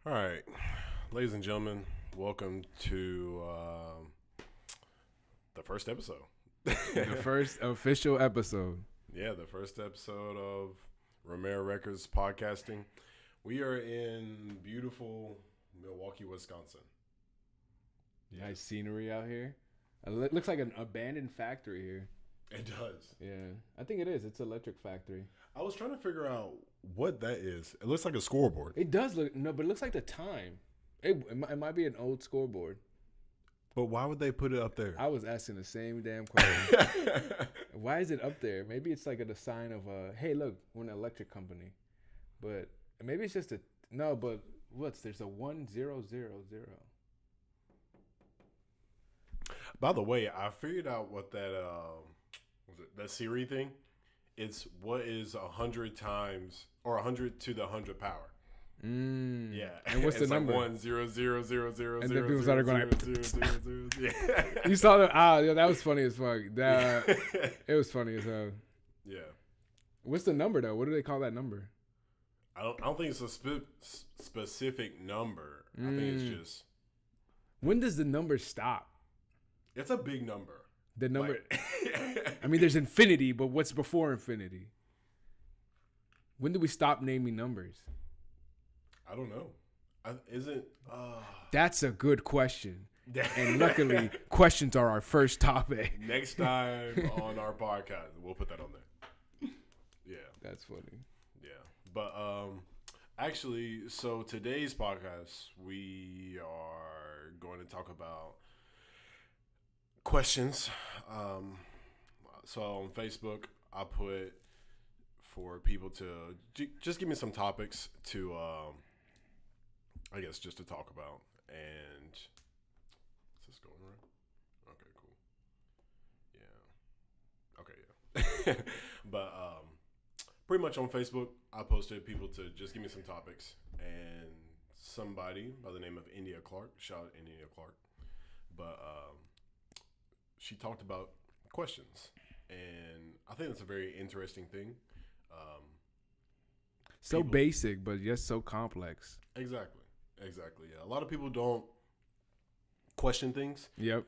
All right, ladies and gentlemen, welcome to the first episode. The first official episode. Yeah, the first episode of Romera Records podcasting. We are in beautiful Milwaukee, Wisconsin. Nice scenery out here. It looks like an abandoned factory here. It does. Yeah, I think it is. It's an electric factory. I was trying to figure out what that is. It looks like a scoreboard. It does look but it looks like the time. It might be an old scoreboard. But why would they put it up there? I was asking the same damn question. Why is it up there? Maybe it's like a sign of hey, look, we're an electric company. But maybe it's just but there's a 1000. By the way, I figured out what that that Siri thing. It's what is 100 times or 100 to the 100 power. Yeah. And what's the number? 1000000. And then people started going like, yeah. You saw that? Yeah, that was funny as fuck. It was funny as hell. Yeah. What's the number though? What do they call that number? I don't think it's a specific number. I think it's just. When does the number stop? It's a big number. The number. Like, I mean, there's infinity, but what's before infinity? When do we stop naming numbers? I don't know. Isn't. That's a good question. And luckily, questions are our first topic. Next time on our podcast, we'll put that on there. Yeah. That's funny. Yeah. But actually, so today's podcast, we are going to talk about questions. So on Facebook, I put for people to just give me some topics to, I guess, just to talk about. And is this going right? Okay, cool. Yeah. Okay, yeah. But pretty much on Facebook, I posted people to just give me some topics. And somebody by the name of India Clark, shout out India Clark, but she talked about questions. And I think that's a very interesting thing. So basic, but yet so complex. Exactly. Yeah, a lot of people don't question things. Yep.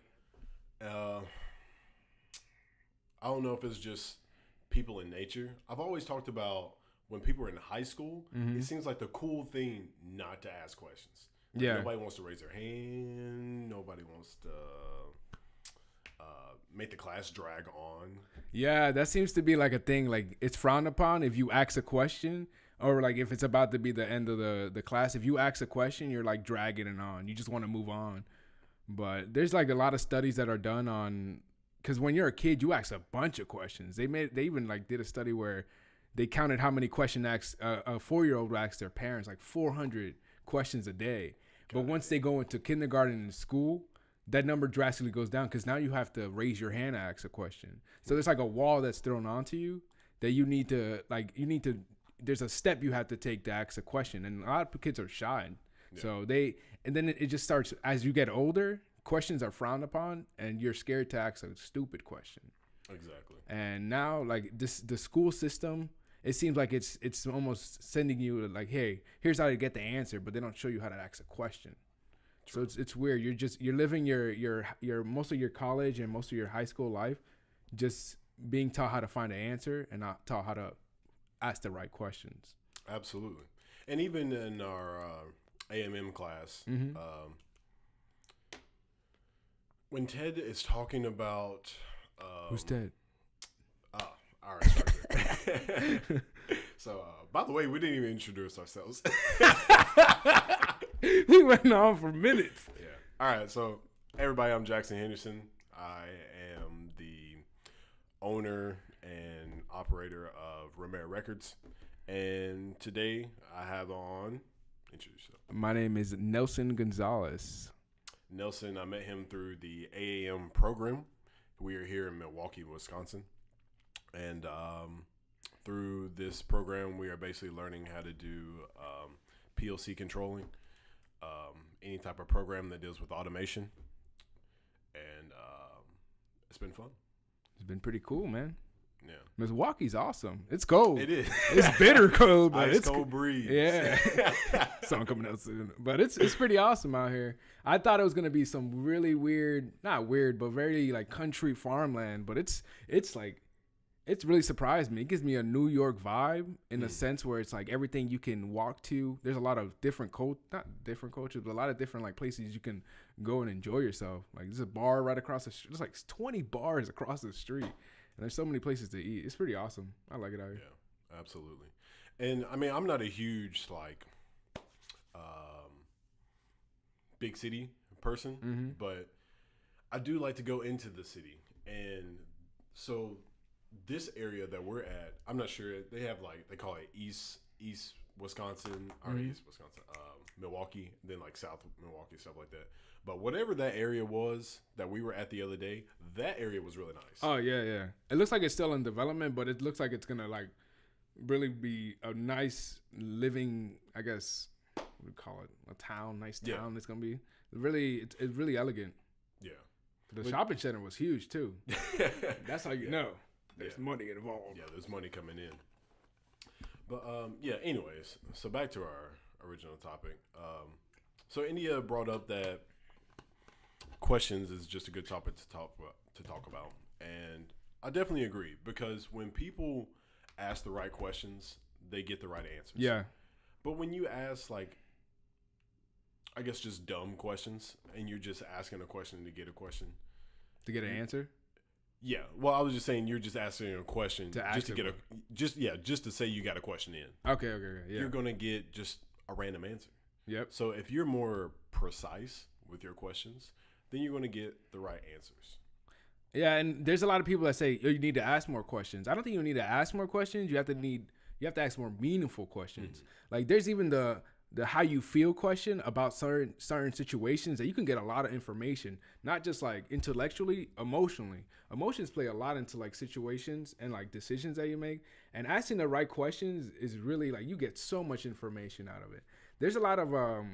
I don't know if it's just people in nature. I've always talked about when people are in high school, it seems like the cool thing not to ask questions. Like nobody wants to raise their hand. Nobody wants to make the class drag on. Yeah, that seems to be like a thing. Like it's frowned upon if you ask a question, or like if it's about to be the end of the class. If you ask a question, you're like dragging it on. You just want to move on. But there's like a lot of studies that are done on, because when you're a kid, you ask a bunch of questions. They even like did a study where they counted how many questions a 4-year-old asked their parents, like 400 questions a day. But once they go into kindergarten and school, that number drastically goes down because now you have to raise your hand to ask a question. So there's like a wall that's thrown onto you that you need to there's a step you have to take to ask a question. And a lot of kids are shy. Yeah. So and then it just starts, as you get older, questions are frowned upon and you're scared to ask a stupid question. Exactly. And now like the school system, it seems like it's almost sending you like, hey, here's how to get the answer, but they don't show you how to ask a question. True. So it's weird. You're living your most of your college and most of your high school life just being taught how to find an answer and not taught how to ask the right questions. Absolutely. And even in our AMM class, when Ted is talking about who's Ted? All right. Sorry. So, by the way, we didn't even introduce ourselves. We went on for minutes. Yeah. All right. So, everybody, I'm Jackson Henderson. I am the owner and operator of Romera Records. And today I have on, introduce yourself. My name is Nelson Gonzalez. Nelson, I met him through the AAM program. We are here in Milwaukee, Wisconsin. And through this program, we are basically learning how to do PLC controlling, any type of program that deals with automation. And it's been fun. It's been pretty cool, man. Yeah. Milwaukee's awesome. It's cold. It is. It's bitter cold, but Ice it's cold breeze. Yeah. Song coming out soon. But it's pretty awesome out here. I thought it was gonna be some really weird, not weird, but very like country farmland. But it's like it's really surprised me. It gives me a New York vibe in a sense where it's like everything you can walk to. There's a lot of different not different cultures, but a lot of different like places you can go and enjoy yourself. Like there's a bar right across the street. There's like 20 bars across the street. And there's so many places to eat. It's pretty awesome. I like it out here. Yeah, absolutely. And I mean, I'm not a huge like big city person, but I do like to go into the city. And so this area that we're at, I'm not sure, they have like, they call it East Wisconsin, or East Wisconsin, Milwaukee, then like South Milwaukee, stuff like that. But whatever that area was that we were at the other day, that area was really nice. Oh, yeah. It looks like it's still in development, but it looks like it's going to like really be a nice living, I guess, what do you call it? A town, nice town. It's going to be really, it's really elegant. Yeah. The shopping center was huge too. That's how you know there's money involved. Yeah, there's money coming in. But anyways, so back to our original topic. So India brought up that questions is just a good topic to talk about, and I definitely agree, because when people ask the right questions, they get the right answers. Yeah. But when you ask, like, I guess just dumb questions, and you're just asking a question to get a question, to get an answer. Yeah. Well, I was just saying you're just asking a question just to get just to say you got a question in. Okay. Yeah. You're gonna get just a random answer. Yep. So if you're more precise with your questions, then you're going to get the right answers. Yeah, and there's a lot of people that say, you need to ask more questions. I don't think you need to ask more questions. You have to ask more meaningful questions. Like there's even the how you feel question about certain situations that you can get a lot of information, not just like intellectually, emotionally. Emotions play a lot into like situations and like decisions that you make. And asking the right questions is really like you get so much information out of it. There's a lot of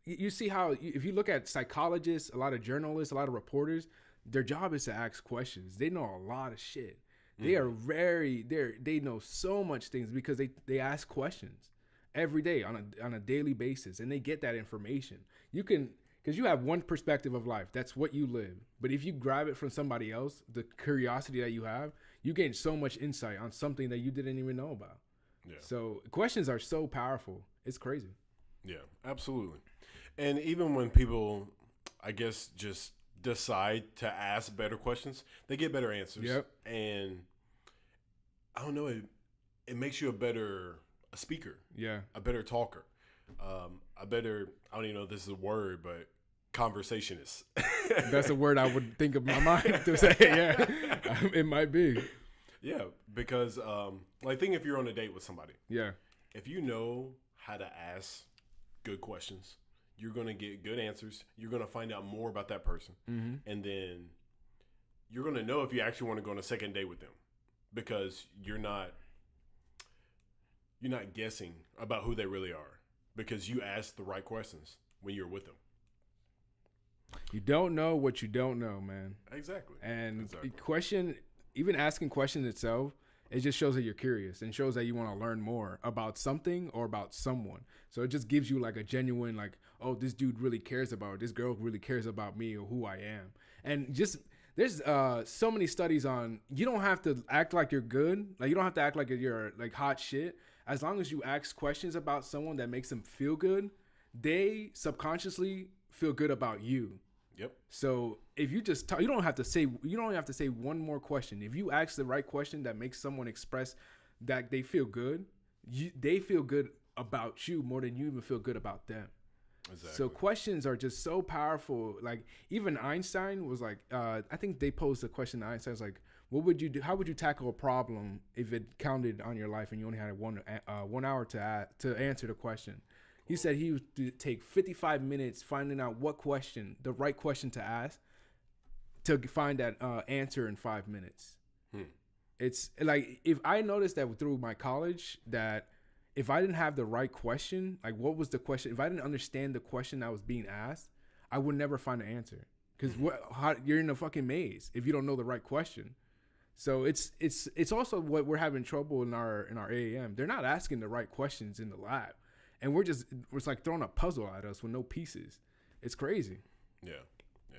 you see how if you look at psychologists, a lot of journalists, a lot of reporters, their job is to ask questions. They know a lot of shit. They are they know so much things because they ask questions every day on a daily basis, and they get that information. You can, because you have one perspective of life. That's what you live. But if you grab it from somebody else, the curiosity that you have, you gain so much insight on something that you didn't even know about. Yeah. So questions are so powerful. It's crazy. Yeah, absolutely. And even when people, I guess, just decide to ask better questions, they get better answers. Yep. And I don't know, it makes you a better speaker. Yeah. A better talker. I don't even know if this is a word, but conversationist. That's a word I would think of my mind to say. Yeah, it might be. Yeah, because like think if you're on a date with somebody. Yeah. If you know how to ask good questions, you're going to get good answers. You're going to find out more about that person. And then you're going to know if you actually want to go on a second date with them, because you're not guessing about who they really are, because you asked the right questions when you're with them. You don't know what you don't know, man. Exactly. And even asking questions itself, it just shows that you're curious and shows that you want to learn more about something or about someone. So it just gives you like a genuine, like, oh, this dude really cares about, or this girl really cares about me or who I am. And just, there's so many studies on, you don't have to act like you're good. Like you don't have to act like you're like hot shit. As long as you ask questions about someone that makes them feel good, they subconsciously feel good about you. Yep. So if you just talk, you don't have to say one more question. If you ask the right question that makes someone express that they feel good, they feel good about you more than you even feel good about them. Exactly. So questions are just so powerful. Like even Einstein was like, I think they posed a question to Einstein. It's like, what would you do? How would you tackle a problem if it counted on your life and you only had 1 hour to answer the question? He said he would take 55 minutes finding out the right question to ask, to find that answer in 5 minutes. It's like, if I noticed that through my college, that if I didn't have the right question, like what was the question? If I didn't understand the question that was being asked, I would never find an answer. Because you're in a fucking maze if you don't know the right question. So it's also what we're having trouble in our AAM. They're not asking the right questions in the lab, and it's like throwing a puzzle at us with no pieces. It's crazy. Yeah, yeah.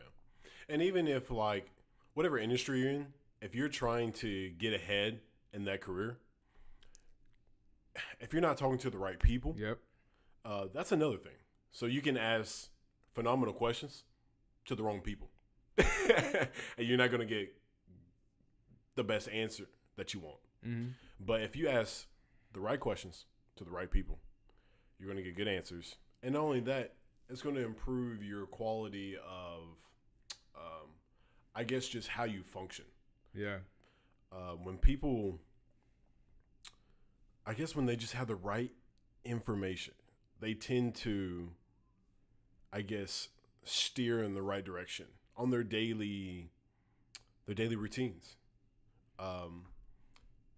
And even if like whatever industry you're in, if you're trying to get ahead in that career, if you're not talking to the right people, Yep. That's another thing. So you can ask phenomenal questions to the wrong people, and you're not going to get the best answer that you want. Mm-hmm. But if you ask the right questions to the right people, you're going to get good answers. And not only that, it's going to improve your quality of, I guess, just how you function. Yeah. When people, I guess when they just have the right information, they tend to, I guess, steer in the right direction on their daily routines.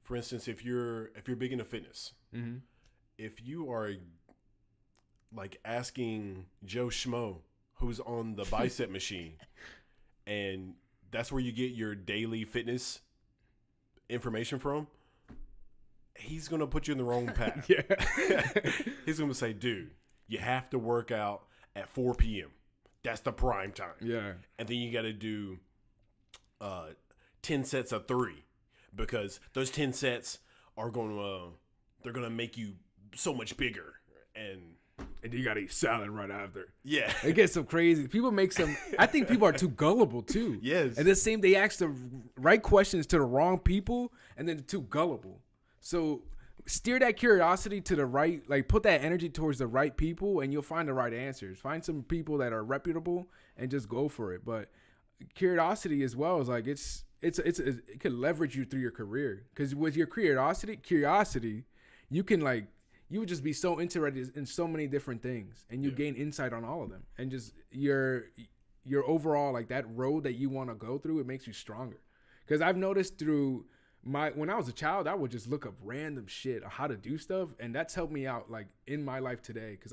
For instance, if you're big into fitness, Mm-hmm. if you are like asking Joe Schmo who's on the bicep machine, and that's where you get your daily fitness information from, he's gonna put you in the wrong path. Yeah. He's gonna say, dude, you have to work out at 4 p.m. That's the prime time. Yeah. And then you got to do 10 sets of 3, because those 10 sets are going to they're going to make you so much bigger. And you gotta eat salad right after. yeah. It gets so crazy. People make some. I think people are too gullible too. Yes. And they ask the right questions to the wrong people, and then they're too gullible. So steer that curiosity to the right, like put that energy towards the right people, and you'll find the right answers. Find some people that are reputable and just go for it. But curiosity as well is like it can leverage you through your career, because with your curiosity, you can like. You would just be so interested in so many different things, and you gain insight on all of them, and just your overall, like that road that you want to go through, it makes you stronger. Because I've noticed through when I was a child, I would just look up random shit on how to do stuff, and that's helped me out like in my life today. Because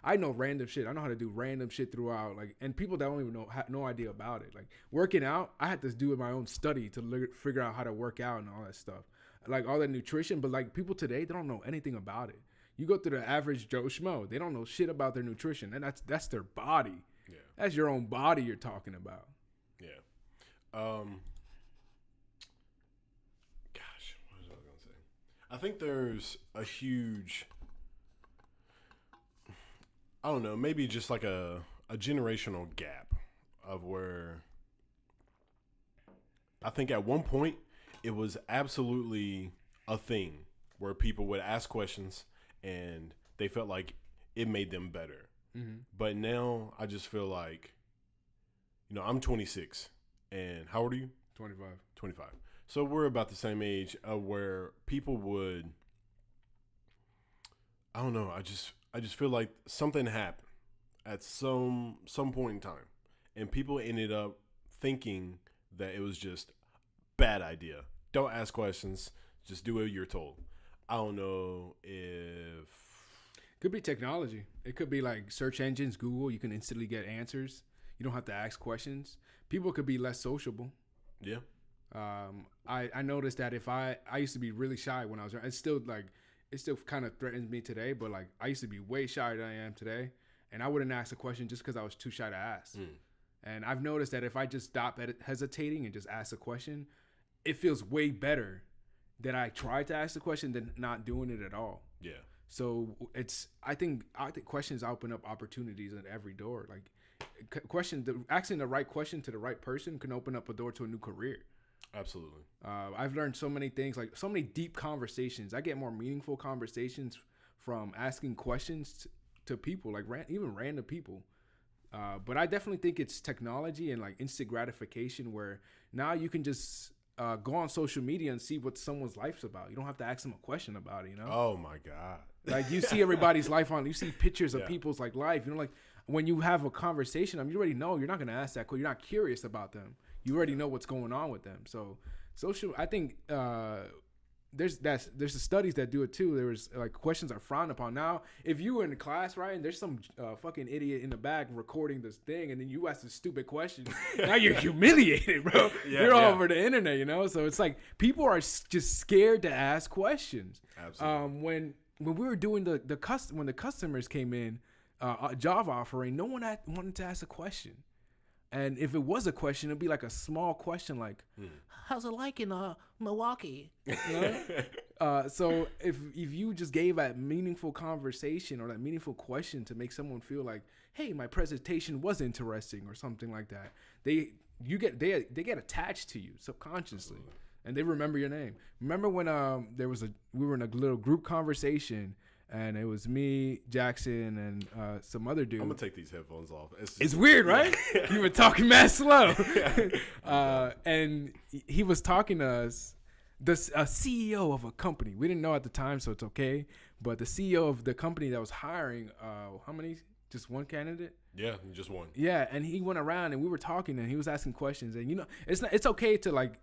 I know random shit. I know how to do random shit throughout, like, and people that don't even know, have no idea about it. Like working out, I had to do my own study to figure out how to work out and all that stuff, like all that nutrition. But like people today, they don't know anything about it. You go through the average Joe Schmo, they don't know shit about their nutrition, and that's their body. Yeah. That's your own body you're talking about. Yeah. Gosh, what was I going to say? I think there's a huge, I don't know, maybe just like a generational gap of where I think at one point it was absolutely a thing where people would ask questions and they felt like it made them better. Mm-hmm. But now I just feel like, I'm 26, and how old are you? 25. 25. So we're about the same age where people would, I don't know, I just feel like something happened at some point in time, and people ended up thinking that it was just bad idea. Don't ask questions, just do what you're told. I don't know if... Could be technology. It could be like search engines, Google. You can instantly get answers. You don't have to ask questions. People could be less sociable. Yeah. I noticed that if I used to be really shy when I was young. It still kind of threatens me today, but like I used to be way shyer than I am today, and I wouldn't ask a question just because I was too shy to ask. And I've noticed that if I just stop hesitating and just ask a question, it feels way better that I tried to ask the question than not doing it at all. Yeah. So I think questions open up opportunities at every door. Like asking the right question to the right person can open up a door to a new career. Absolutely. I've learned so many things, like so many deep conversations. I get more meaningful conversations from asking questions to people, like even random people. But I definitely think it's technology and like instant gratification, where now you can just go on social media and see what someone's life's about. You don't have to ask them a question about it, Oh my God. Like you see everybody's life you see pictures of people's like life. Like when you have a conversation, you already know you're not going to ask that question. You're not curious about them. You already know what's going on with them. So I think there's the studies that do it too. There was like questions are frowned upon. Now, if you were in class, right, and there's some fucking idiot in the back recording this thing, and then you ask a stupid question, now you're humiliated, bro. You're all over the internet, you know. So it's like people are just scared to ask questions. Absolutely. When we were doing when the customers came in, a job offering, no one wanted to ask a question. And if it was a question, it'd be like a small question like, how's it like in Milwaukee? You know? So if you just gave that meaningful conversation or that meaningful question to make someone feel like, hey, my presentation was interesting or something like that, they get attached to you subconsciously. Absolutely. And they remember your name. Remember when we were in a little group conversation, and it was me, Jackson, and some other dude. I'm gonna take these headphones off. It's weird, right? You were talking mad slow. And he was talking to us, a CEO of a company. We didn't know at the time, so it's okay. But the CEO of the company that was hiring, how many? Just one candidate? Yeah, just one. Yeah, and he went around, and we were talking, and he was asking questions. And, you know, it's okay to, like,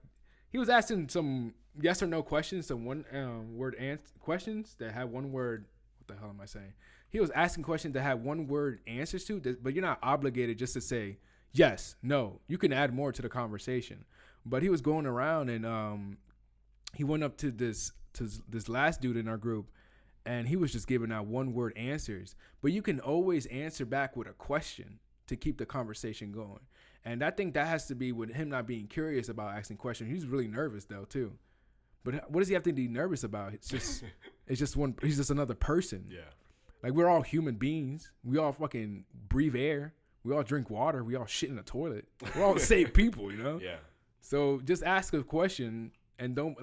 he was asking some yes or no questions, some one-word questions that had one word. The hell am I saying? He was asking questions that had one word answers to, but you're not obligated just to say yes, no. You can add more to the conversation. But he was going around, and he went up to this last dude in our group, and he was just giving out one word answers. But you can always answer back with a question to keep the conversation going. And I think that has to be with him not being curious about asking questions. He's really nervous though too. But what does he have to be nervous about? It's just he's just another person. Yeah. Like, we're all human beings. We all fucking breathe air. We all drink water. We all shit in the toilet. We're all the same people, you know? Yeah. So just ask a question and don't.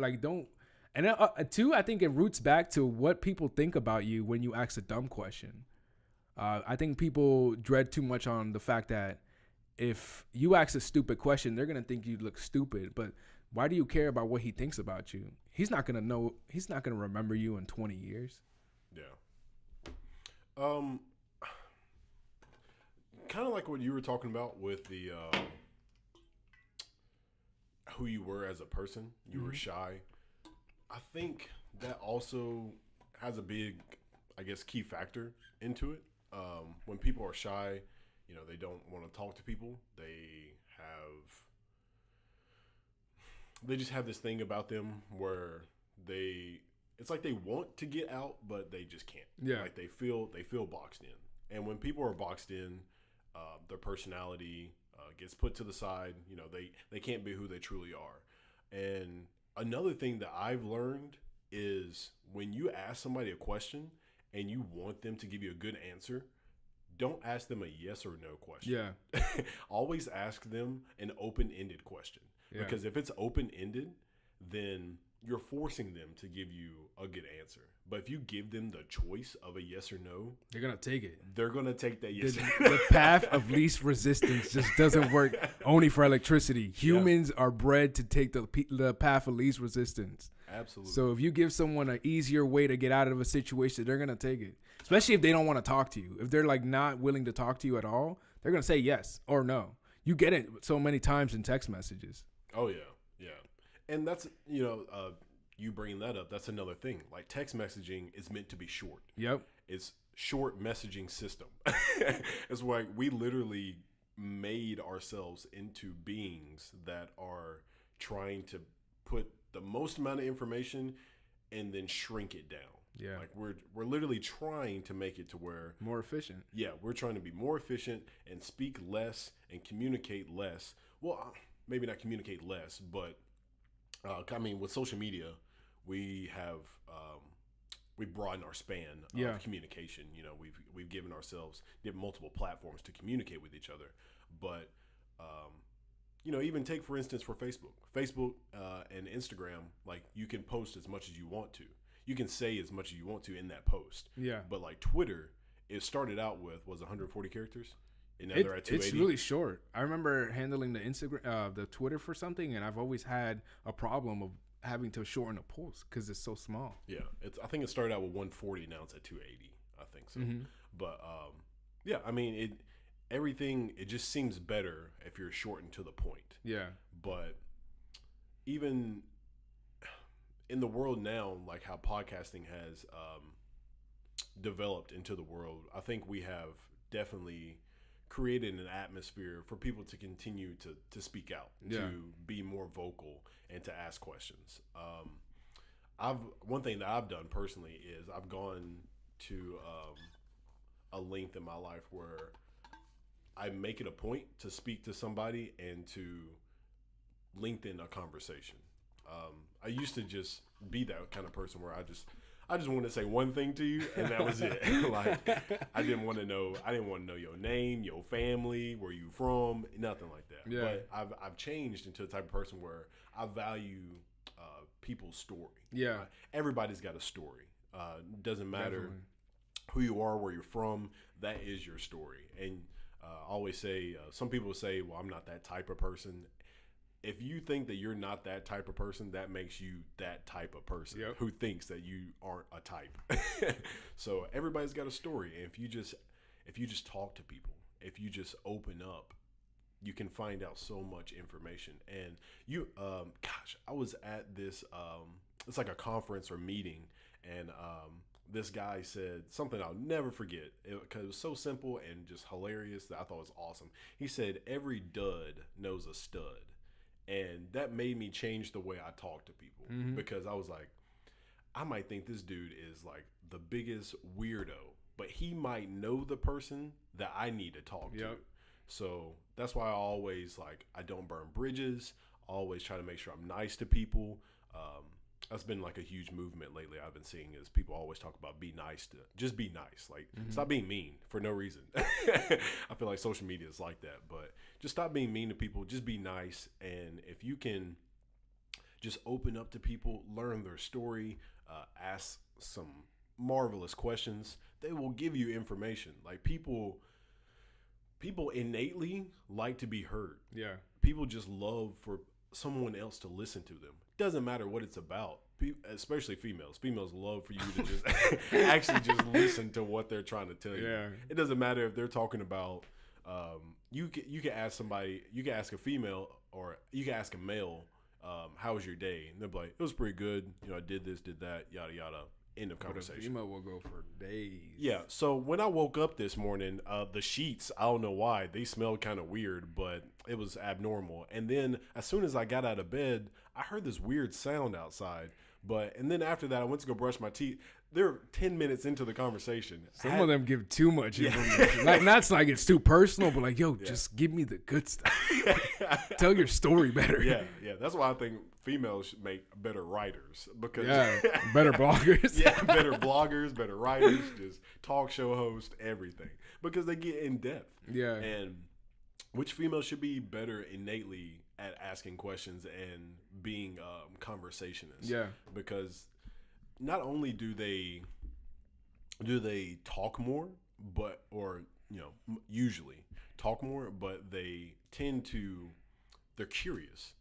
And then, two, I think it roots back to what people think about you when you ask a dumb question. I think people dread too much on the fact that if you ask a stupid question, they're going to think you look stupid. But why do you care about what he thinks about you? He's not going to know. He's not going to remember you in 20 years. Yeah. Kind of like what you were talking about with the who you were as a person. You were shy. I think that also has a big, I guess, key factor into it. When people are shy, you know, they don't want to talk to people. They just have this thing about them where it's like they want to get out, but they just can't. Yeah. Like they feel boxed in. And when people are boxed in, their personality gets put to the side. You know, they can't be who they truly are. And another thing that I've learned is when you ask somebody a question and you want them to give you a good answer, don't ask them a yes or no question. Yeah. Always ask them an open-ended question. Yeah. Because if it's open-ended, then you're forcing them to give you a good answer. But if you give them the choice of a yes or no, they're going to take it. They're going to take that yes. The path of least resistance just doesn't work only for electricity. Humans are bred to take the path of least resistance. Absolutely. So if you give someone an easier way to get out of a situation, they're going to take it. Especially if they don't want to talk to you. If they're like not willing to talk to you at all, they're going to say yes or no. You get it so many times in text messages. Oh, yeah. Yeah. And that's, you know, you bringing that up, that's another thing. Like, text messaging is meant to be short. Yep. It's short messaging system. It's like we literally made ourselves into beings that are trying to put the most amount of information and then shrink it down. Yeah. Like we're literally trying to make it to where more efficient. Yeah, we're trying to be more efficient and speak less and communicate less. Well, maybe not communicate less, but I mean, with social media, we have we broaden our span of communication. You know, we've given ourselves multiple platforms to communicate with each other. But you know, even take for instance for Facebook and Instagram, like you can post as much as you want to. You can say as much as you want to in that post. Yeah. But like Twitter, it started out with 140 characters. And now they're at 280. It's really short. I remember handling the Instagram, the Twitter for something, and I've always had a problem of having to shorten a post because it's so small. Yeah. I think it started out with 140. Now it's at 280. I think so. Mm-hmm. But yeah, I mean, it just seems better if you're shortened to the point. Yeah. But even in the world now, like how podcasting has developed into the world, I think we have definitely created an atmosphere for people to continue to speak out, to be more vocal, and to ask questions. One thing that I've done personally is I've gone to a length in my life where I make it a point to speak to somebody and to lengthen a conversation. I used to just be that kind of person where I just wanted to say one thing to you and that was it. Like I didn't want to know your name, your family, where you from, nothing like that. Yeah. But I've changed into the type of person where I value people's story. Yeah. Everybody's got a story. Doesn't matter Definitely. Who you are, where you're from, that is your story. And I always say, some people say, well, I'm not that type of person. If you think that you're not that type of person, that makes you that type of person who thinks that you aren't a type. So everybody's got a story. And if you just talk to people, if you just open up, you can find out so much information. And you, I was at this, it's like a conference or meeting, and this guy said something I'll never forget because it was so simple and just hilarious that I thought was awesome. He said, every dud knows a stud. And that made me change the way I talk to people because I was like, I might think this dude is like the biggest weirdo, but he might know the person that I need to talk to. So that's why I don't burn bridges. I always try to make sure I'm nice to people. That's been like a huge movement lately I've been seeing is people always talk about just be nice. Like stop being mean for no reason. I feel like social media is like that, but just stop being mean to people. Just be nice. And if you can just open up to people, learn their story, ask some marvelous questions, they will give you information. Like people innately like to be heard. Yeah. People just love for someone else to listen to them. Doesn't matter what it's about, especially females. Females love for you to just actually just listen to what they're trying to tell you. Yeah. It doesn't matter if they're talking about, you can ask somebody, you can ask a female or you can ask a male, how was your day? And they'll be like, it was pretty good. I did this, did that, yada, yada. End of conversation. But a female will go for days. Yeah. So when I woke up this morning, the sheets, I don't know why, they smelled kind of weird, but it was abnormal. And then as soon as I got out of bed, I heard this weird sound outside. And then after that, I went to go brush my teeth. They're 10 minutes into the conversation. Some of them give too much information. Not like it's too personal, but like, just give me the good stuff. Tell your story better. Yeah. That's why I think females should make better writers because better bloggers. Better bloggers, better writers, just talk show hosts, everything because they get in depth. Yeah, and which female should be better innately at asking questions and being conversationists. Yeah, because not only do they talk more, usually talk more, but they're curious.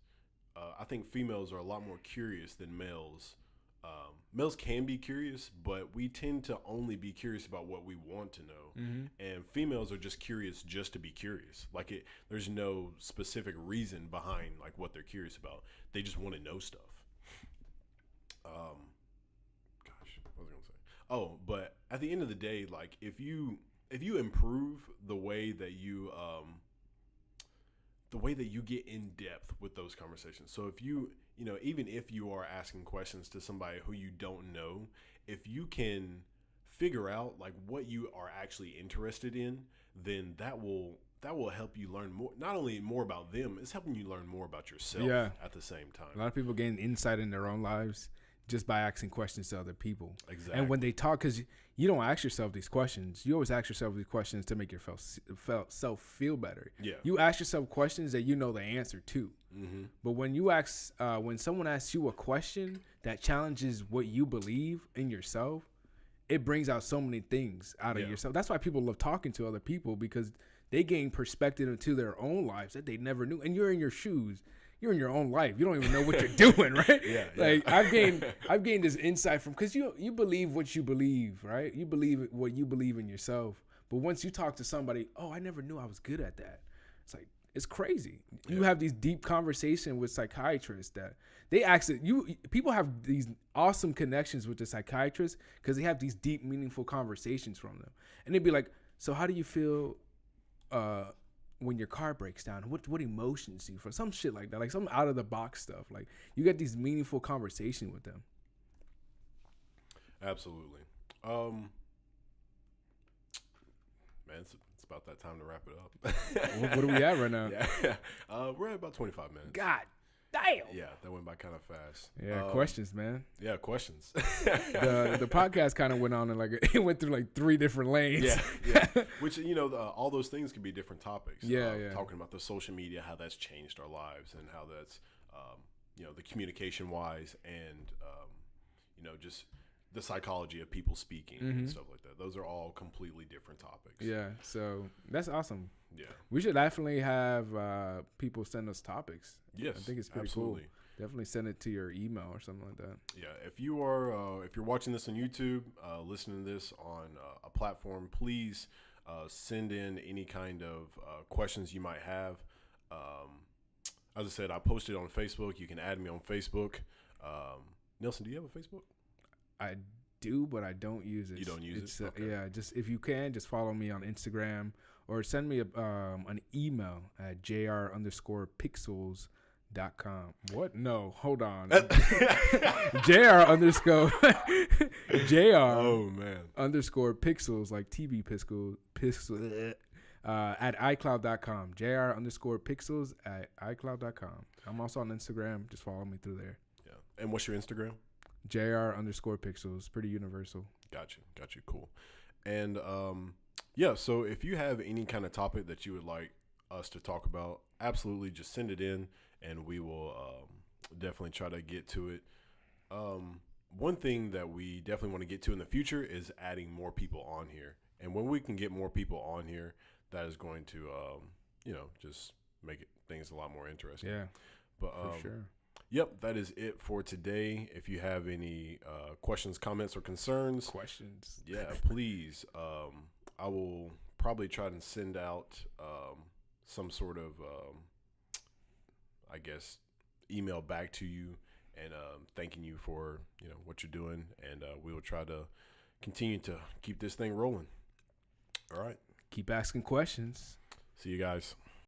I think females are a lot more curious than males. Males can be curious, but we tend to only be curious about what we want to know. And females are just curious just to be curious. There's no specific reason behind like what they're curious about. They just want to know stuff. What was I gonna say? Oh, but at the end of the day, like if you improve the way that you get in depth with those conversations. So if even if you are asking questions to somebody who you don't know, if you can figure out like what you are actually interested in, then that will help you learn more. Not only more about them, it's helping you learn more about yourself at the same time. A lot of people gain insight in their own lives just by asking questions to other people. Exactly. And when they talk, because you don't ask yourself these questions, you always ask yourself these questions to make yourself feel better. Yeah. You ask yourself questions that you know the answer to. But when you ask, when someone asks you a question that challenges what you believe in yourself, it brings out so many things out of yourself. That's why people love talking to other people, because they gain perspective into their own lives that they never knew. And you're in your shoes. You're in your own life. You don't even know what you're doing, right? Like I've gained this insight from, because you believe what you believe, right? You believe what you believe in yourself. But once you talk to somebody, I never knew I was good at that. It's like, It's crazy. You have these deep conversations with psychiatrists that they actually people have these awesome connections with the psychiatrists because they have these deep, meaningful conversations from them, and they'd be like, "So how do you feel when your car breaks down? What emotions do you feel?" Some shit like that, like some out of the box stuff. Like you get these meaningful conversations with them. Absolutely. Man, it's about that time to wrap it up. What are we at right now? Yeah. We're at about 25 minutes. God damn. Yeah, that went by kind of fast. Yeah, questions, man. Yeah, questions. The podcast kind of went on and it went through like 3 different lanes. Yeah. Which, all those things can be different topics. Yeah. Talking about the social media, how that's changed our lives, and how that's, the communication wise, and just the psychology of people speaking and stuff like that. Those are all completely different topics. Yeah, so that's awesome. Yeah. We should definitely have people send us topics. Yes, I think it's pretty cool. Definitely send it to your email or something like that. Yeah, if you're watching this on YouTube, listening to this on a platform, please send in any kind of questions you might have. As I said, I posted on Facebook. You can add me on Facebook. Nelson, do you have a Facebook? I do, but I don't use it. You don't use it? Okay. Yeah, just if you can, just follow me on Instagram or send me an email at jr_pixels.com. What? No, hold on. jr_ Oh man. _pixels, like TV pixel at iCloud.com. jr_pixels at iCloud.com. I'm also on Instagram. Just follow me through there. Yeah. And what's your Instagram? jr_pixels. Pretty universal. Gotcha. Cool. And so if you have any kind of topic that you would like us to talk about, absolutely just send it in and we will definitely try to get to it. One thing that we definitely want to get to in the future is adding more people on here. And when we can get more people on here, that is going to just make things a lot more interesting. Yeah. But for sure. Yep, that is it for today. If you have any questions, comments, or concerns, please. I will probably try to send out some sort of, email back to you and thanking you for what you're doing, and we will try to continue to keep this thing rolling. All right. Keep asking questions. See you guys.